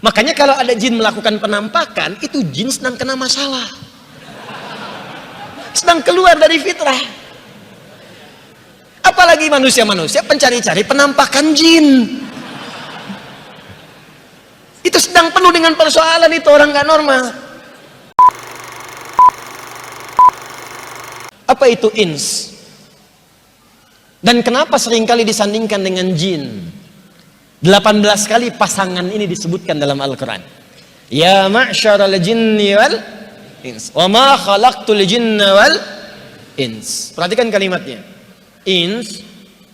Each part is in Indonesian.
Makanya kalau ada jin melakukan penampakan, itu jin sedang kena masalah, sedang keluar dari fitrah. Apalagi manusia-manusia pencari-cari penampakan jin, itu sedang penuh dengan persoalan. Itu orang nggak normal. Apa itu ins? Dan kenapa seringkali disandingkan dengan jin? 18 kali pasangan ini disebutkan dalam Al-Quran. Ya ma'syaral jinni wal ins, wa ma khalaqtul jinna wal ins. Perhatikan kalimatnya. Ins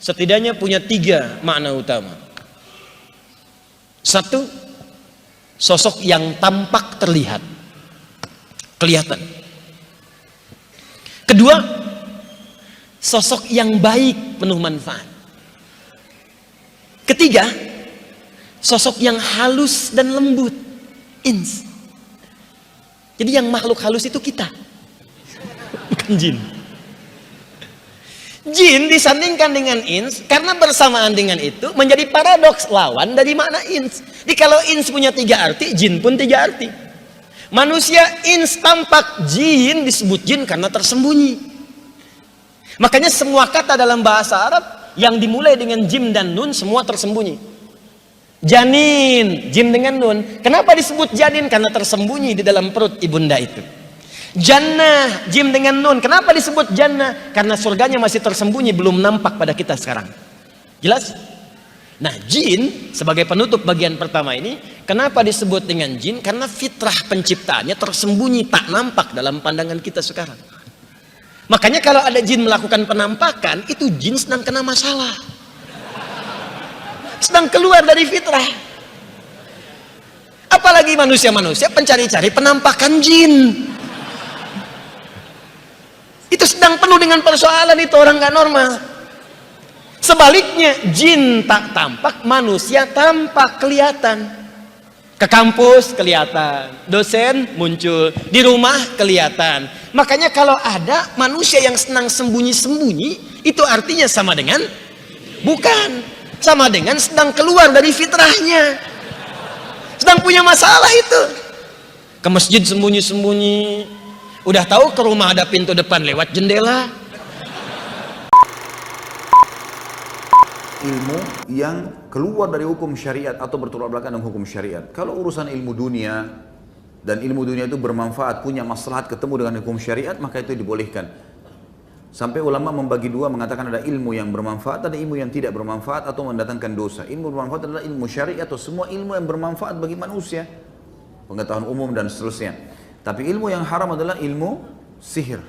setidaknya punya 3 makna utama. Satu, sosok yang tampak terlihat, kelihatan. Kedua, sosok yang baik, penuh manfaat. Ketiga, sosok yang halus dan lembut, ins. Jadi yang makhluk halus itu kita, bukan jin. Jin disandingkan dengan ins karena bersamaan dengan itu menjadi paradoks, lawan dari makna ins. Jadi kalau ins punya 3 arti, jin pun 3 arti. Manusia ins tampak, jin disebut jin karena tersembunyi. Makanya semua kata dalam bahasa Arab yang dimulai dengan jim dan nun semua tersembunyi. Janin, jim dengan nun. Kenapa disebut janin? Karena tersembunyi di dalam perut ibunda itu. Jannah, jim dengan nun. Kenapa disebut jannah? Karena surganya masih tersembunyi, belum nampak pada kita sekarang. Jelas? Nah, jin sebagai penutup bagian pertama ini, kenapa disebut dengan jin? Karena fitrah penciptaannya tersembunyi, tak nampak dalam pandangan kita sekarang. Makanya kalau ada jin melakukan penampakan, itu jin sedang kena masalah, sedang keluar dari fitrah. Apalagi manusia-manusia pencari-cari penampakan jin, itu sedang penuh dengan persoalan. Itu orang nggak normal. Sebaliknya, jin tak tampak, manusia tampak, kelihatan. Ke kampus kelihatan, dosen muncul, di rumah kelihatan. Makanya kalau ada manusia yang senang sembunyi-sembunyi, itu artinya sama dengan bukan, sama dengan sedang keluar dari fitrahnya, sedang punya masalah itu. Ke masjid sembunyi-sembunyi, udah tahu ke rumah ada pintu depan lewat jendela. Ilmu yang keluar dari hukum syariat atau bertolak belakang dengan hukum syariat. Kalau urusan ilmu dunia dan ilmu dunia itu bermanfaat, punya maslahat, ketemu dengan hukum syariat, maka itu dibolehkan. Sampai ulama membagi 2, mengatakan ada ilmu yang bermanfaat, ada ilmu yang tidak bermanfaat atau mendatangkan dosa. Ilmu bermanfaat adalah ilmu syariat atau semua ilmu yang bermanfaat bagi manusia, pengetahuan umum dan seterusnya. Tapi ilmu yang haram adalah ilmu sihir,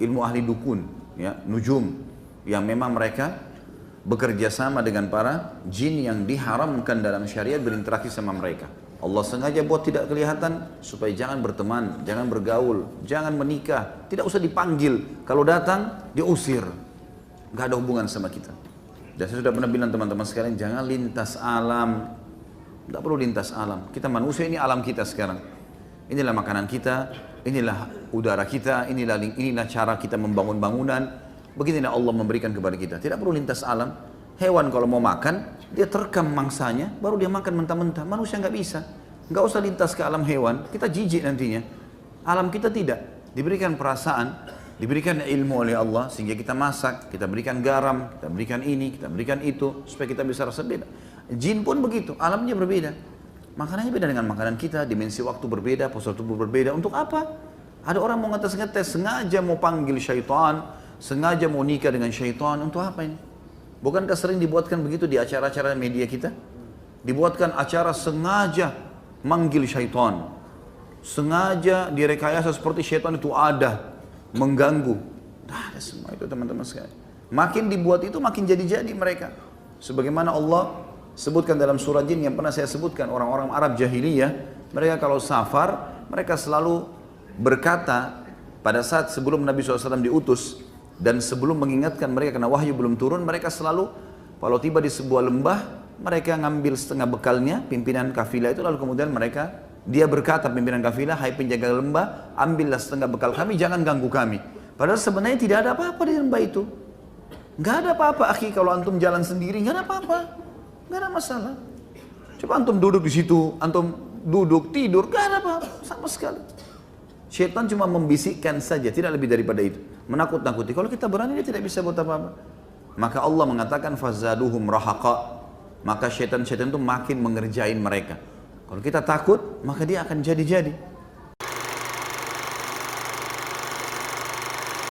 ilmu ahli dukun, ya, nujum, yang memang mereka bekerja sama dengan para jin yang diharamkan dalam syariat berinteraksi sama mereka. Allah sengaja buat tidak kelihatan supaya jangan berteman, jangan bergaul, jangan menikah, tidak usah dipanggil. Kalau datang diusir, nggak ada hubungan sama kita. Dan saya sudah pernah bilang teman-teman sekalian, jangan lintas alam, nggak perlu lintas alam. Kita manusia, ini alam kita sekarang. Inilah makanan kita, inilah udara kita, inilah cara kita membangun bangunan. Beginilah Allah memberikan kepada kita. Tidak perlu lintas alam. Hewan kalau mau makan, dia terekam mangsanya, baru dia makan mentah-mentah. Manusia nggak bisa. Nggak usah lintas ke alam hewan. Kita jijik nantinya. Alam kita tidak. Diberikan perasaan, diberikan ilmu oleh Allah, sehingga kita masak, kita berikan garam, kita berikan ini, kita berikan itu, supaya kita bisa rasa beda. Jin pun begitu, alamnya berbeda. Makanannya beda dengan makanan kita, dimensi waktu berbeda, postur tubuh berbeda. Untuk apa? Ada orang mau ngetes-ngetes, sengaja mau panggil syaitan, sengaja mau nikah dengan syaitan. Untuk apa ini? Bukankah sering dibuatkan begitu di acara-acara media kita? Dibuatkan acara sengaja manggil syaitan, sengaja direkayasa seperti syaitan itu ada, mengganggu. Nah, ada semua itu teman-teman sekalian. Makin dibuat itu makin jadi-jadi mereka. Sebagaimana Allah sebutkan dalam surah jin yang pernah saya sebutkan, orang-orang Arab jahiliyah, mereka kalau safar, mereka selalu berkata pada saat sebelum Nabi SAW diutus, dan sebelum mengingatkan mereka karena wahyu belum turun, mereka selalu kalau tiba di sebuah lembah, mereka ngambil setengah bekalnya, pimpinan kafilah itu, lalu kemudian dia berkata, pimpinan kafilah, hai penjaga lembah, ambillah setengah bekal kami, jangan ganggu kami. Padahal sebenarnya tidak ada apa-apa di lembah itu. Nggak ada apa-apa, akhi, kalau antum jalan sendiri, nggak ada apa-apa, nggak ada masalah. Coba antum duduk di situ, antum duduk, tidur, gak ada apa-apa, sama sekali. Syaitan cuma membisikkan saja, tidak lebih daripada itu. Menakut-nakuti. Kalau kita berani, dia tidak bisa buat apa-apa. Maka Allah mengatakan, fazaduhum rahaqa. Maka syaitan-syaitan itu makin mengerjain mereka. Kalau kita takut, maka dia akan jadi-jadi.